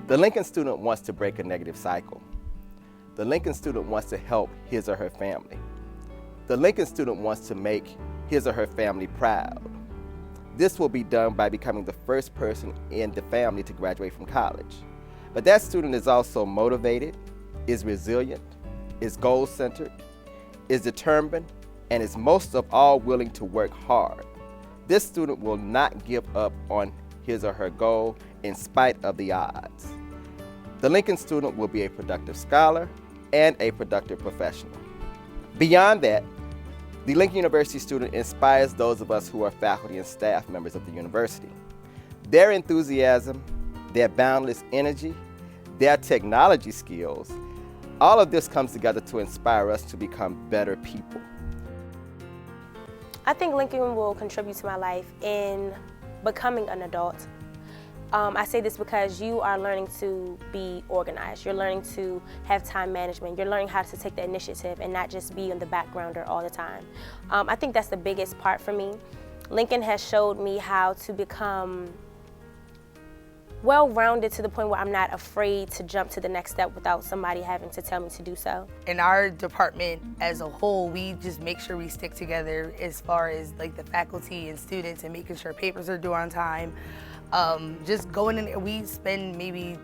The Lincoln student wants to break a negative cycle. The Lincoln student wants to help his or her family. The Lincoln student wants to make his or her family proud. This will be done by becoming the first person in the family to graduate from college. But that student is also motivated, is resilient, is goal-centered, is determined, and is most of all willing to work hard. This student will not give up on his or her goal in spite of the odds. The Lincoln student will be a productive scholar and a productive professional. Beyond that, the Lincoln University student inspires those of us who are faculty and staff members of the university. Their enthusiasm, their boundless energy, their technology skills, all of this comes together to inspire us to become better people. I think Lincoln will contribute to my life in becoming an adult. I say this because you are learning to be organized. You're learning to have time management. You're learning how to take the initiative and not just be in the backgrounder all the time. I think that's the biggest part for me. Lincoln has showed me how to become well-rounded to the point where I'm not afraid to jump to the next step without somebody having to tell me to do so. In our department as a whole, we just make sure we stick together as far as like the faculty and students and making sure papers are due on time. Just going in there, we spend maybe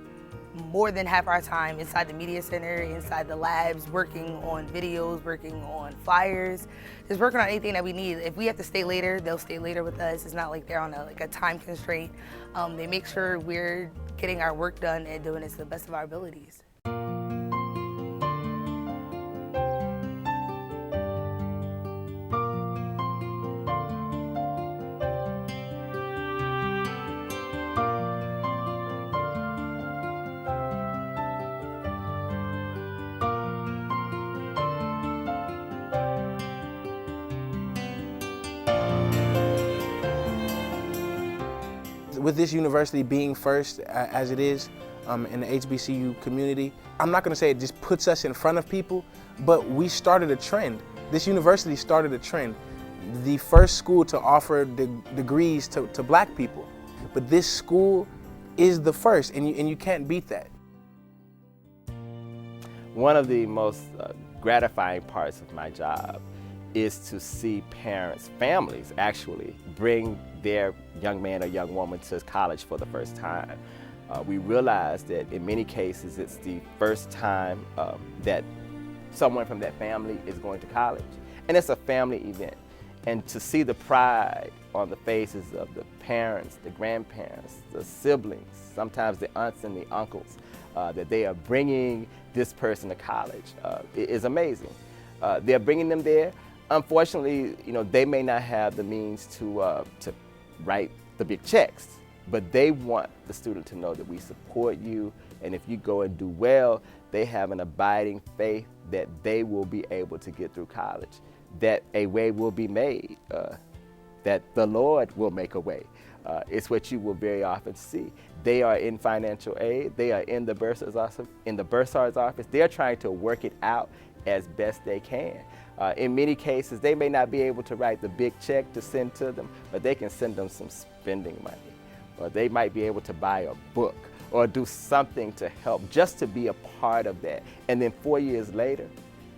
more than half our time inside the media center, inside the labs, working on videos, working on flyers, just working on anything that we need. If we have to stay later, they'll stay later with us. It's not like they're on a time constraint. They make sure we're getting our work done and doing it to the best of our abilities. With this university being first, as it is in the HBCU community, I'm not going to say it just puts us in front of people, but we started a trend. This university started a trend. The first school to offer degrees to black people. But this school is the first, and you can't beat that. One of the most gratifying parts of my job is to see parents, families actually, bring their young man or young woman to college for the first time. We realize that in many cases it's the first time that someone from that family is going to college. And it's a family event. And to see the pride on the faces of the parents, the grandparents, the siblings, sometimes the aunts and the uncles, that they are bringing this person to college is amazing. They're bringing them there. Unfortunately, they may not have the means to write the big checks, but they want the student to know that we support you, and if you go and do well, they have an abiding faith that they will be able to get through college, that a way will be made, that the Lord will make a way. It's what you will very often see. They are in financial aid, they are in the bursar's office, they're trying to work it out as best they can. In many cases, they may not be able to write the big check to send to them, but they can send them some spending money. Or they might be able to buy a book or do something to help, just to be a part of that. And then 4 years later,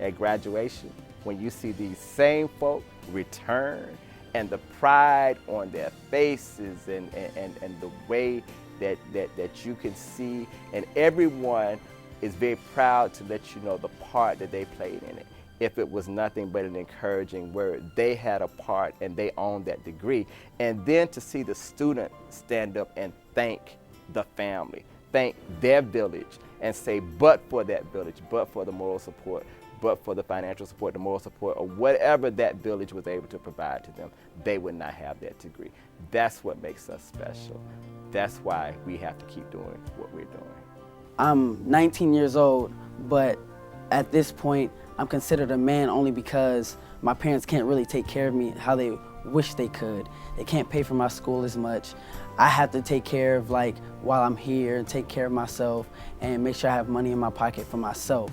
at graduation, when you see these same folk return and the pride on their faces and the way that you can see, and everyone is very proud to let you know the part that they played in it. If it was nothing but an encouraging word, they had a part and they owned that degree. And then to see the student stand up and thank the family, thank their village, and say, but for that village, but for the moral support, but for the financial support, the moral support, or whatever that village was able to provide to them, they would not have that degree. That's what makes us special. That's why we have to keep doing what we're doing. I'm 19 years old, but at this point, I'm considered a man only because my parents can't really take care of me how they wish they could. They can't pay for my school as much. I have to take care of, while I'm here, and take care of myself and make sure I have money in my pocket for myself.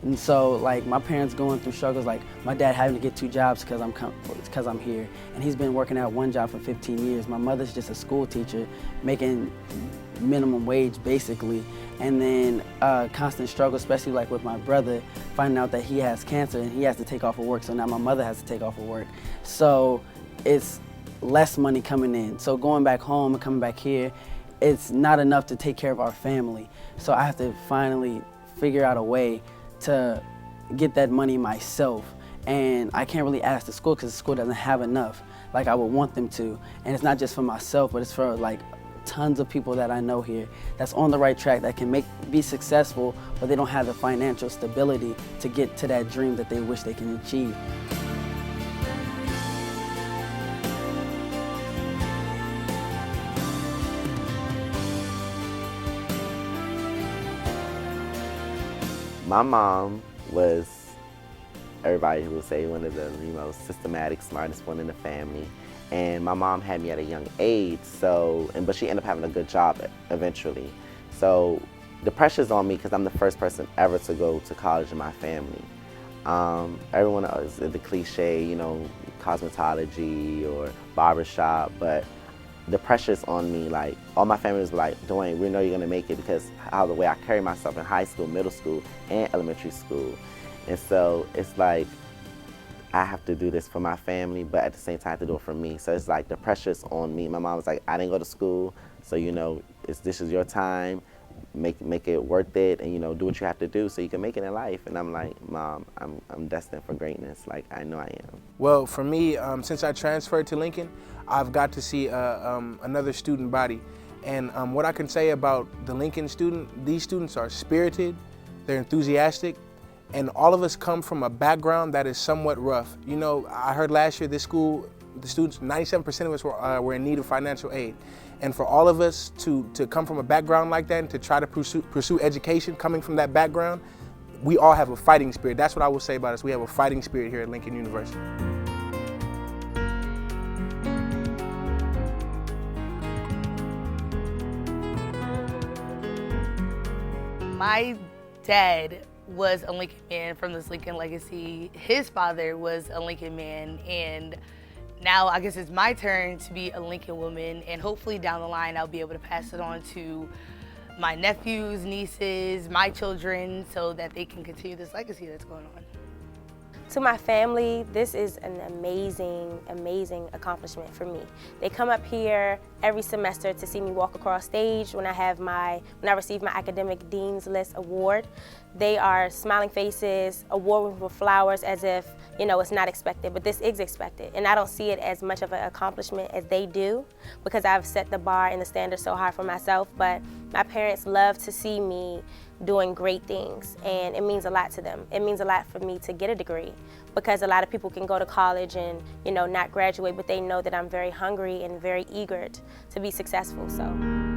And so, like, my parents going through struggles, like my dad having to get 2 jobs because I'm here, and he's been working at 1 job for 15 years. My mother's just a school teacher, making minimum wage basically, and then constant struggle, especially like with my brother, finding out that he has cancer and he has to take off of work. So now my mother has to take off of work. So it's less money coming in. So going back home and coming back here, it's not enough to take care of our family. So I have to finally figure out a way to get that money myself. And I can't really ask the school because the school doesn't have enough like I would want them to. And it's not just for myself, but it's for like tons of people that I know here that's on the right track, that can be successful, but they don't have the financial stability to get to that dream that they wish they can achieve. My mom was, everybody would say, one of the systematic, smartest one in the family. And my mom had me at a young age, but she ended up having a good job eventually. So the pressure's on me because I'm the first person ever to go to college in my family. Everyone else is the cliche, cosmetology or barbershop, but the pressure's on me. Like, all my family was like, Dwayne, we know you're gonna make it because how the way I carry myself in high school, middle school, and elementary school. And so it's like, I have to do this for my family, but at the same time I have to do it for me. So it's like the pressure's on me. My mom was like, I didn't go to school, so this is your time. Make it worth it, and do what you have to do so you can make it in life. And I'm like, Mom, I'm destined for greatness. Like, I know I am. Well, for me, since I transferred to Lincoln, I've got to see another student body. And what I can say about the Lincoln student, these students are spirited, they're enthusiastic, and all of us come from a background that is somewhat rough. I heard last year this school, the students, 97% of us were in need of financial aid. And for all of us to come from a background like that and to try to pursue education coming from that background, we all have a fighting spirit. That's what I will say about us. We have a fighting spirit here at Lincoln University. My dad was a Lincoln man from this Lincoln legacy. His father was a Lincoln man, and now I guess it's my turn to be a Lincoln woman, and hopefully down the line I'll be able to pass it on to my nephews, nieces, my children, so that they can continue this legacy that's going on. To my family, this is an amazing, amazing accomplishment for me. They come up here every semester to see me walk across stage when I receive my Academic Dean's List award. They are smiling faces, awarding with flowers as if, it's not expected, but this is expected. And I don't see it as much of an accomplishment as they do because I've set the bar and the standard so high for myself, but my parents love to see me doing great things, and it means a lot to them. It means a lot for me to get a degree because a lot of people can go to college and, not graduate, but they know that I'm very hungry and very eager to be successful. So.